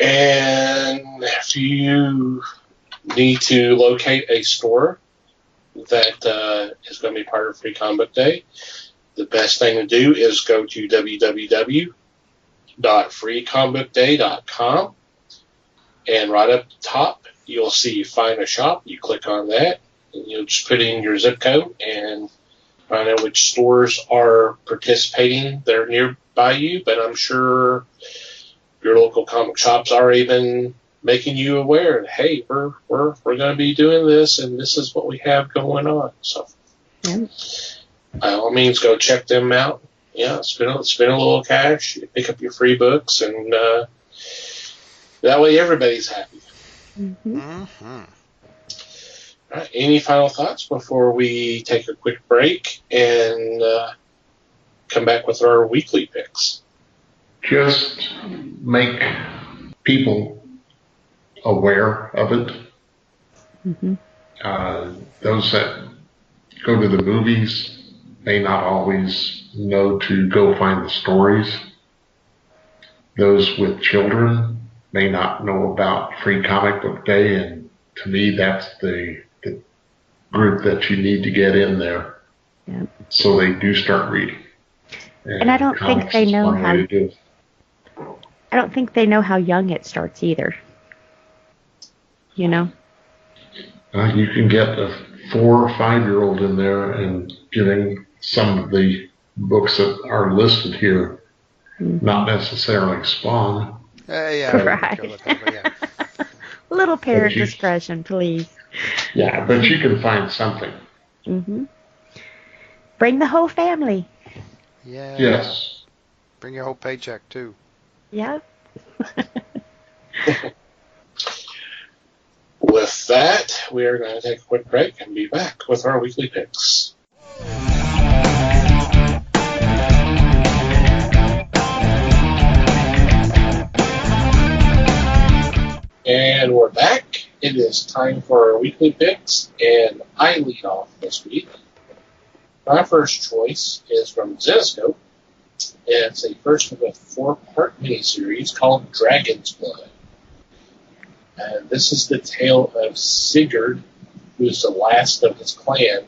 And if you need to locate a store that is going to be part of Free Comic Book Day, the best thing to do is go to www.freecomicbookday.com, and right up the top you'll see Find a Shop. You click on that, and you'll just put in your zip code and find out which stores are participating. They're nearby you, but I'm sure your local comic shops are even making you aware that, hey, we're going to be doing this, and this is what we have going on. So, Yeah. by all means, go check them out. Yeah, spend a little cash, pick up your free books, and that way everybody's happy. Mm-hmm. Mm-hmm. All right, any final thoughts before we take a quick break and come back with our weekly picks? Just make people aware of it. Mm-hmm. Those that go to the movies may not always know to go find the stories. Those with children may not know about Free Comic Book Day, and to me that's the group that you need to get in there. Yeah. So they do start reading. And I don't think comics they is know one way how- to do it. I don't think they know how young it starts either. You can get a 4 or 5-year-old in there and getting some of the books that are listed here, not necessarily Spawn. Yeah. Right. Go with that, but yeah. Little parent But you- discretion, please. Yeah, but you can find something. Mm-hmm. Bring the whole family. Yeah. Yes. Bring your whole paycheck too. Yeah. With that, we are going to take a quick break and be back with our weekly picks. And we're back, it is time for our weekly picks, and I lead off this week. My first choice is from Zenescope. It's a first of a 4-part miniseries called Dragon's Blood. And this is the tale of Sigurd, who is the last of his clan,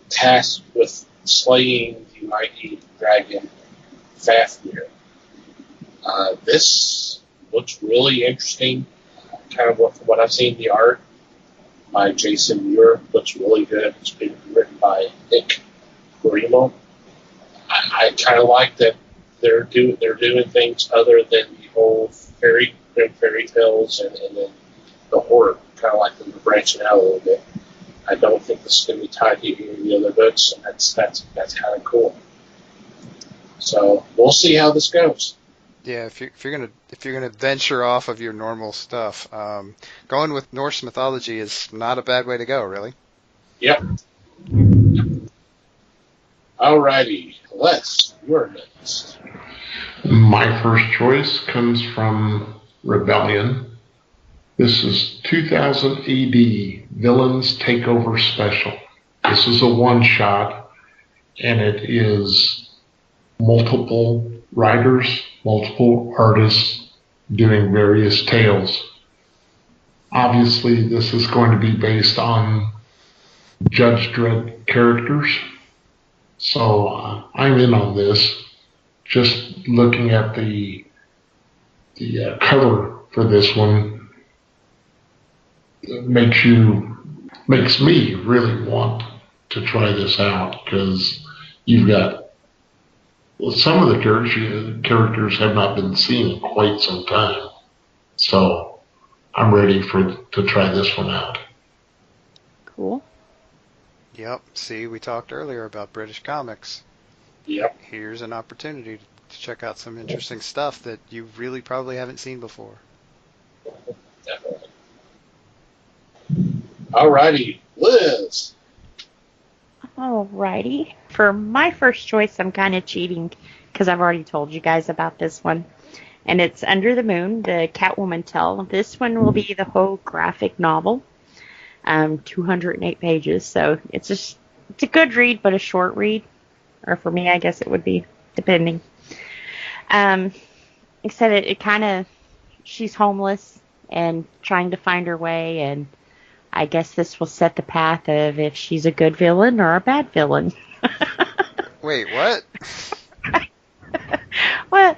tasked with slaying the mighty dragon Fafnir. This looks really interesting. Kind of what I've seen, the art by Jason Muir looks really good. It's been written by Nick Grimo. I kind of like that they're doing things other than the whole fairy tales and then the horror. Kind of like them branching out a little bit. I don't think this is going to be tied to any of the other books, and that's kind of cool. So we'll see how this goes. Yeah, if you're gonna venture off of your normal stuff, going with Norse mythology is not a bad way to go, really. Yep. Alrighty, Les, you're next. My first choice comes from Rebellion. This is 2000 AD Villains Takeover Special. This is a one-shot, and it is multiple writers, multiple artists doing various tales. Obviously, this is going to be based on Judge Dredd characters. So I'm in on this. Just looking at the cover for this one makes me really want to try this out, because you've got some of the characters have not been seen in quite some time. So I'm ready to try this one out. Cool. Yep. See, we talked earlier about British comics. Yep. Here's an opportunity to check out some interesting stuff that you really probably haven't seen before. Definitely. Alrighty, Liz. Alrighty. For my first choice, I'm kind of cheating because I've already told you guys about this one. And it's Under the Moon, the Catwoman tale. This one will be the whole graphic novel. 208 pages, so it's a good read, but a short read. Or for me, I guess it would be, depending. Except it kind of, she's homeless and trying to find her way, and I guess this will set the path of if she's a good villain or a bad villain. Wait, what? Well,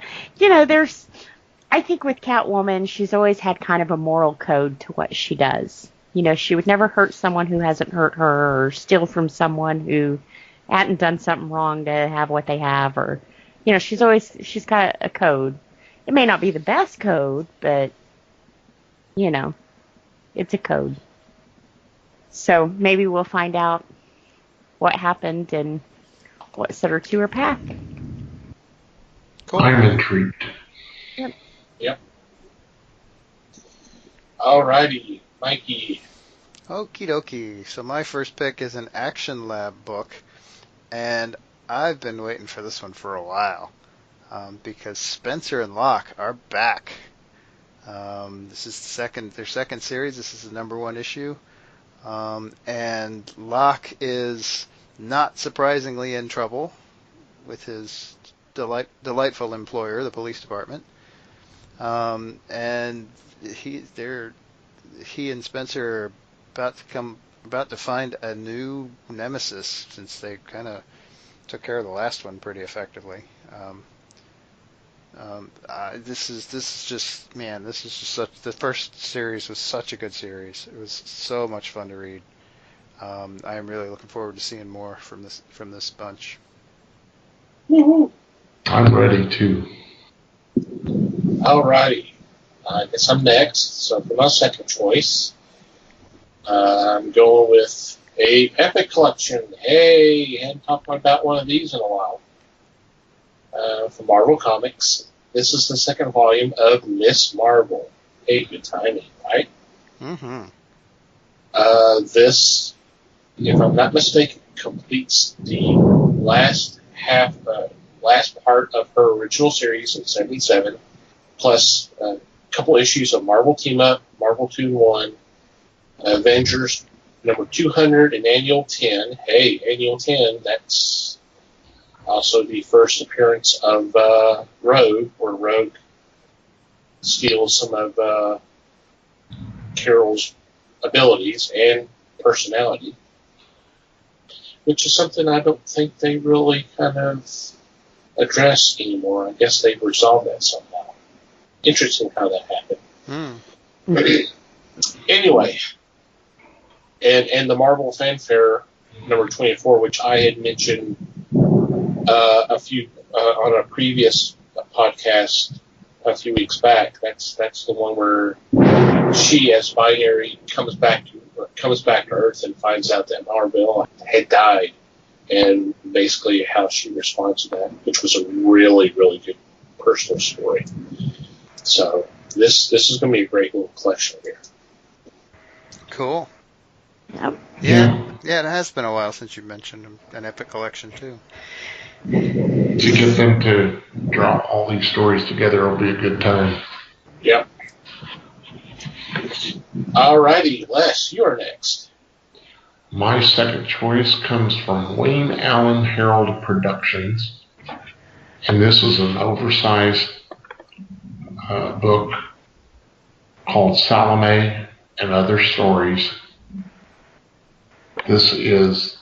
I think with Catwoman, she's always had kind of a moral code to what she does. She would never hurt someone who hasn't hurt her, or steal from someone who hadn't done something wrong to have what they have, or, she's got a code. It may not be the best code, but, it's a code. So maybe we'll find out what happened and what set her to her path. Cool. I'm intrigued. Yep. Alrighty, Mikey. Okie dokie. So my first pick is an Action Lab book, and I've been waiting for this one for a while, because Spencer and Locke are back. This is their second series. This is the number 1 issue. And Locke is not surprisingly in trouble with his delightful employer, the police department. And he and Spencer are about to find a new nemesis, since they kind of took care of the last one pretty effectively. This is just the first series was such a good series. It was so much fun to read. I am really looking forward to seeing more from this bunch. Woo-hoo. I'm ready too. Alrighty. I guess I'm next. So for my second choice, I'm going with a Epic Collection. Hey, hadn't talked about one of these in a while. From Marvel Comics. This is the second volume of Miss Marvel. Hey, good timing, right? Mm-hmm. This, if I'm not mistaken, completes the last part of her original series in '77, plus couple issues of Marvel Team Up, Marvel 2-1, Avengers number 200, and Annual 10. Hey, Annual 10, that's also the first appearance of Rogue, where Rogue steals some of Carol's abilities and personality, which is something I don't think they really kind of address anymore. I guess they've resolved that somehow. Interesting how that happened. Anyway, and the Marvel Fanfare number 24, which I had mentioned a few on a previous podcast a few weeks back. That's the one where she, as Binary, comes back to Earth and finds out that Marvel had died, and basically how she responds to that, which was a really, really good personal story. So this is going to be a great little collection here. Cool. Yep. Yeah, it has been a while since you mentioned an Epic Collection too. To get them to draw all these stories together will be a good time. Yep. Alrighty, Les, you are next. My second choice comes from Wayne Allen Herald Productions, and this was an oversized book called Salome and Other Stories. This is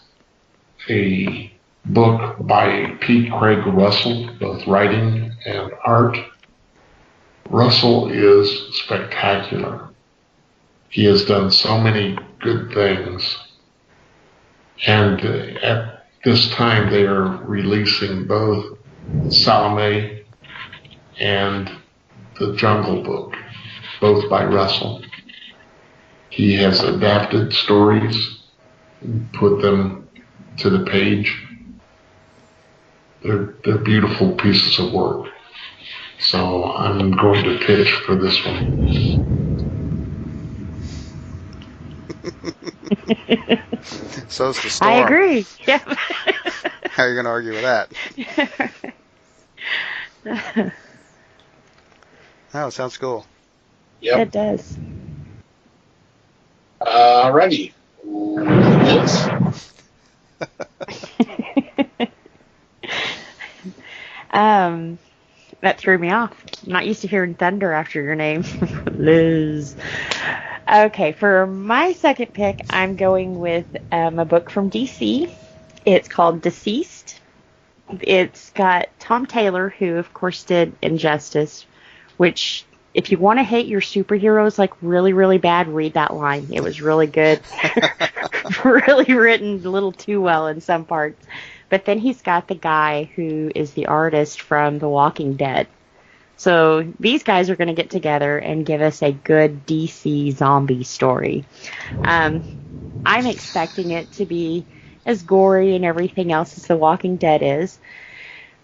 a book by P. Craig Russell, both writing and art. Russell is spectacular. He has done so many good things. And at this time, they are releasing both Salome and The Jungle Book, both by Russell. He has adapted stories, put them to the page. They're beautiful pieces of work. So I'm going to pitch for this one. So's the Storm. I agree. Yep. How are you going to argue with that? Oh, sounds cool. Yep. It does. Alrighty. Liz? That threw me off. I'm not used to hearing thunder after your name. Liz. Okay, for my second pick, I'm going with a book from DC. It's called Deceased. It's got Tom Taylor, who, of course, did Injustice, which, if you want to hate your superheroes like really, really bad, read that line. It was really good. Really written a little too well in some parts. But then he's got the guy who is the artist from The Walking Dead. So these guys are going to get together and give us a good DC zombie story. I'm expecting it to be as gory and everything else as The Walking Dead is.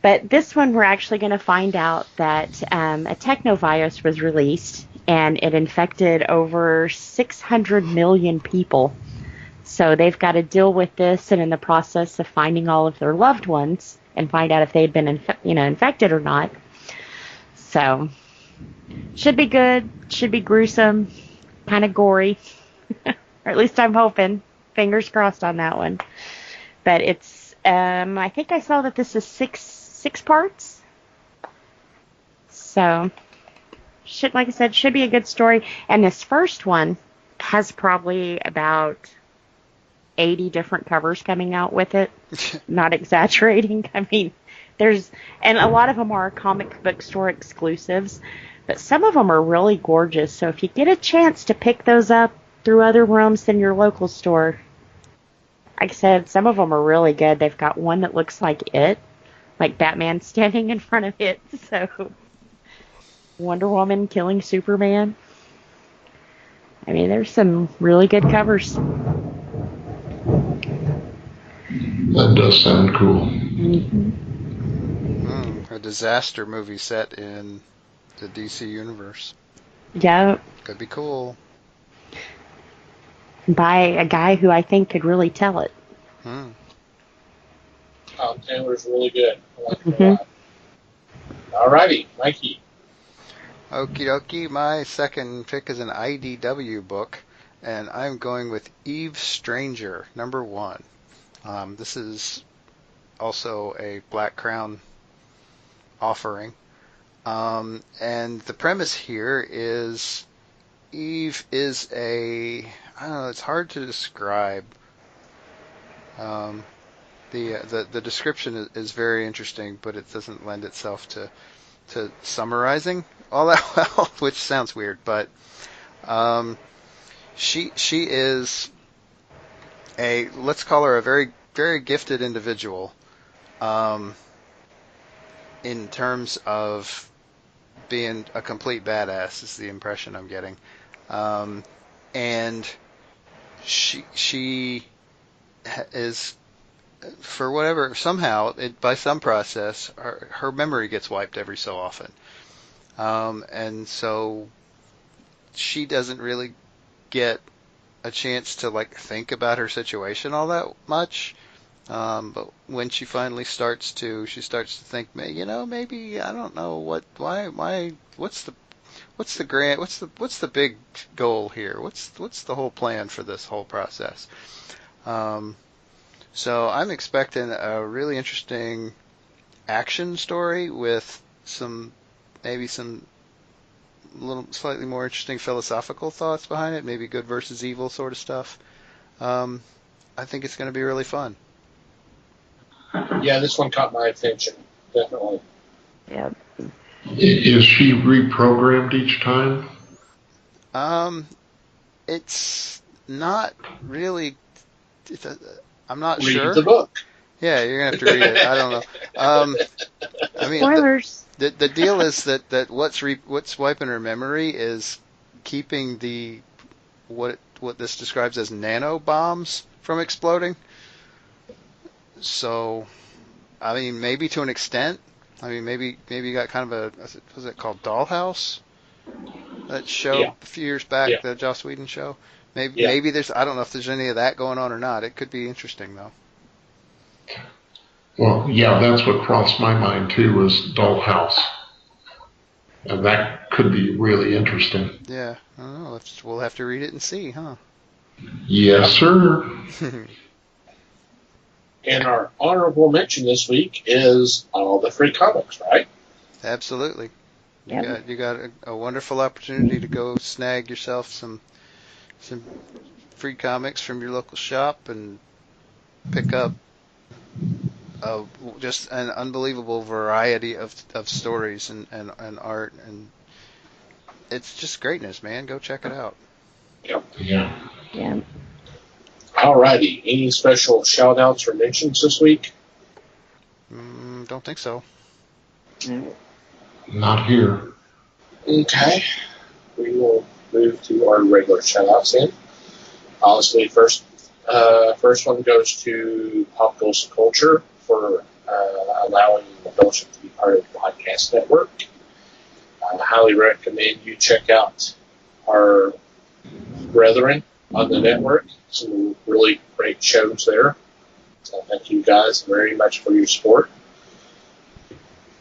But this one, we're actually going to find out that a technovirus was released, and it infected over 600 million people. So they've got to deal with this, and in the process of finding all of their loved ones and find out if they'd been infected or not. So should be good, should be gruesome, kind of gory, or at least I'm hoping. Fingers crossed on that one. But it's I think I saw that this is six parts. So like I said, should be a good story. And this first one has probably about 80 different covers coming out with it. Not exaggerating. I mean, and a lot of them are comic book store exclusives, but some of them are really gorgeous. So if you get a chance to pick those up through other rooms than your local store, like I said, some of them are really good. They've got one that looks like it, like Batman standing in front of it. So Wonder Woman killing Superman. I mean, there's some really good covers. That does sound cool. Mm-hmm. A disaster movie set in the DC universe. Yep. Could be cool. By a guy who I think could really tell it. Tom Taylor's really good. I like him a lot. Alrighty, Mikey. Okie dokie. My second pick is an IDW book, and I'm going with Eve Stranger, #1. This is also a Black Crown offering. And the premise here is Eve is I don't know, it's hard to describe. The description is very interesting, but it doesn't lend itself to summarizing all that well, which sounds weird, but she is let's call her a very, very gifted individual in terms of being a complete badass is the impression I'm getting. And she is, for whatever, somehow, by some process, her memory gets wiped every so often. And so she doesn't really get a chance to think about her situation all that much. But when she finally starts to think, maybe I don't know what's the big goal here? What's the whole plan for this whole process? So I'm expecting a really interesting action story with maybe some little slightly more interesting philosophical thoughts behind it, maybe good versus evil sort of stuff. I think it's going to be really fun. Yeah, this one caught my attention, definitely. Yeah. Is she reprogrammed each time? It's not really. I'm not Read sure. the book. Yeah, you're gonna have to read it. I don't know. I mean, Spoilers. the deal is that what's wiping her memory is keeping what this describes as nano bombs from exploding. So, I mean, maybe to an extent. I mean, maybe you got kind of was it called Dollhouse? That show a few years back, the Joss Whedon show. Maybe there's, I don't know if there's any of that going on or not. It could be interesting though. Well, yeah, that's what crossed my mind too, was Dollhouse. And that could be really interesting. Yeah, I don't know. We'll have to read it and see, huh? Yes, sir. And our honorable mention this week is all the free comics, right? Absolutely. Yep. You got a wonderful opportunity to go snag yourself some free comics from your local shop and pick up just an unbelievable variety of stories and art, and it's just greatness, man. Go check it out. Yep. Yeah. Yeah. Alrighty. Any special shout outs or mentions this week? Don't think so. Not here. Okay. We will move to our regular shout outs then. Obviously, first one goes to Pop Goes the Culture for allowing the fellowship to be part of the podcast network. I highly recommend you check out our brethren on the network. Some really great shows there. So thank you guys very much for your support.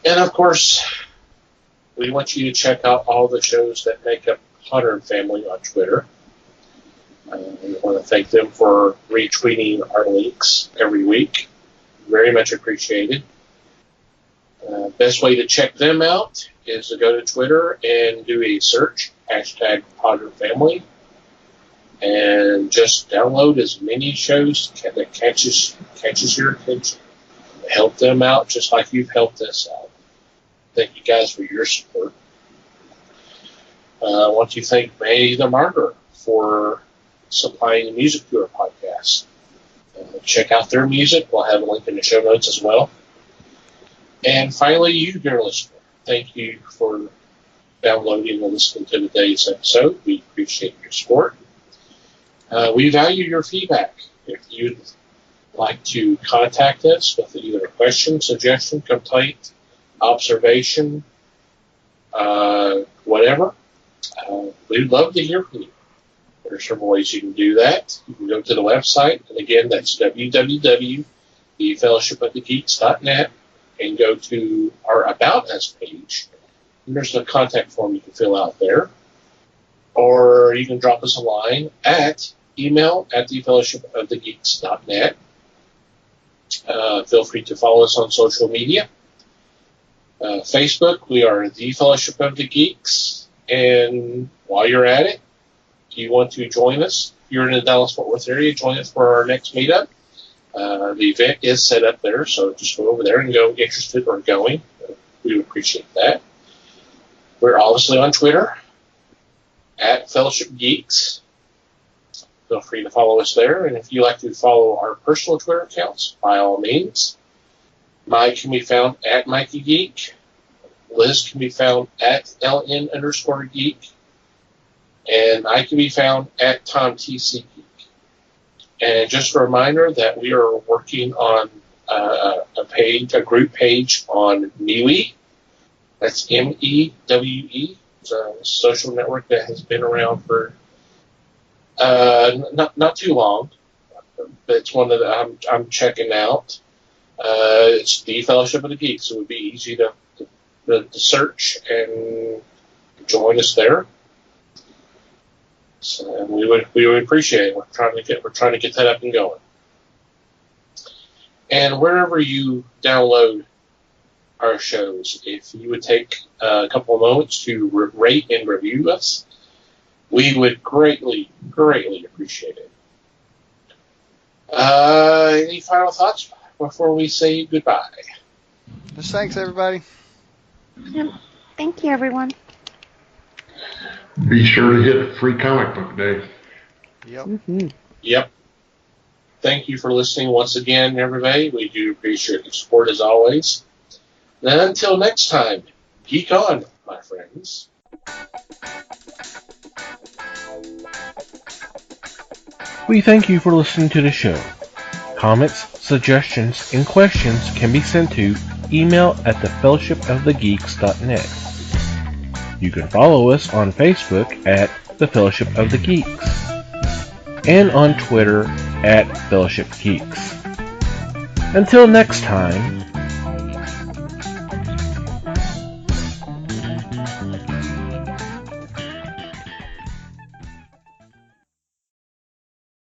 And of course, we want you to check out all the shows that make up Hunter and Family on Twitter. We want to thank them for retweeting our links every week. Very much appreciated. Best way to check them out is to go to Twitter and do a search, #HunterFamily, and just download as many shows that catches your attention. Help them out just like you've helped us out. Thank you guys for your support. I want to thank May the Martyr for supplying the music to our podcast. Check out their music. We'll have a link in the show notes as well. And finally, you, dear listener, thank you for downloading and listening to today's episode. We appreciate your support. We value your feedback. If you'd like to contact us with either a question, suggestion, complaint, observation, whatever, we'd love to hear from you. There are several ways you can do that. You can go to the website, and again, that's www.thefellowshipofthegeeks.net, and go to our About Us page, And there's a contact form you can fill out there. Or you can drop us a line at email@thefellowshipofthegeeks.net. Feel free to follow us on social media. Facebook, we are The Fellowship of the Geeks. And while you're at it, if you want to join us, if you're in the Dallas-Fort Worth area, join us for our next meetup. The event is set up there, so just go over there and go interested or going. We would appreciate that. We're obviously on Twitter at Fellowship Geeks. Feel free to follow us there. And if you like to follow our personal Twitter accounts, by all means. Mike can be found at Mikey Geek. Liz can be found at LN_Geek. And I can be found at TomTC Geek. And just a reminder that we are working on a group page on MeWe. That's MEWE. It's a social network that has been around for not too long, but it's one that I'm checking out. It's the Fellowship of the Geeks, so it would be easy to search and join us there. So we would appreciate it. We're trying to get that up and going. And wherever you download our shows, if you would take a couple of moments to rate and review us, we would greatly, greatly appreciate it. Any final thoughts before we say goodbye? Just thanks, everybody. Yep. Thank you, everyone. Be sure to hit Free Comic Book Day. Yep. Mm-hmm. Yep. Thank you for listening once again, everybody. We do appreciate your support as always. And until next time, geek on, my friends. We thank you for listening to the show. Comments, suggestions, and questions can be sent to email@thefellowshipofthegeeks.net. You can follow us on Facebook at The Fellowship of the Geeks and on Twitter at Fellowship Geeks. Until next time,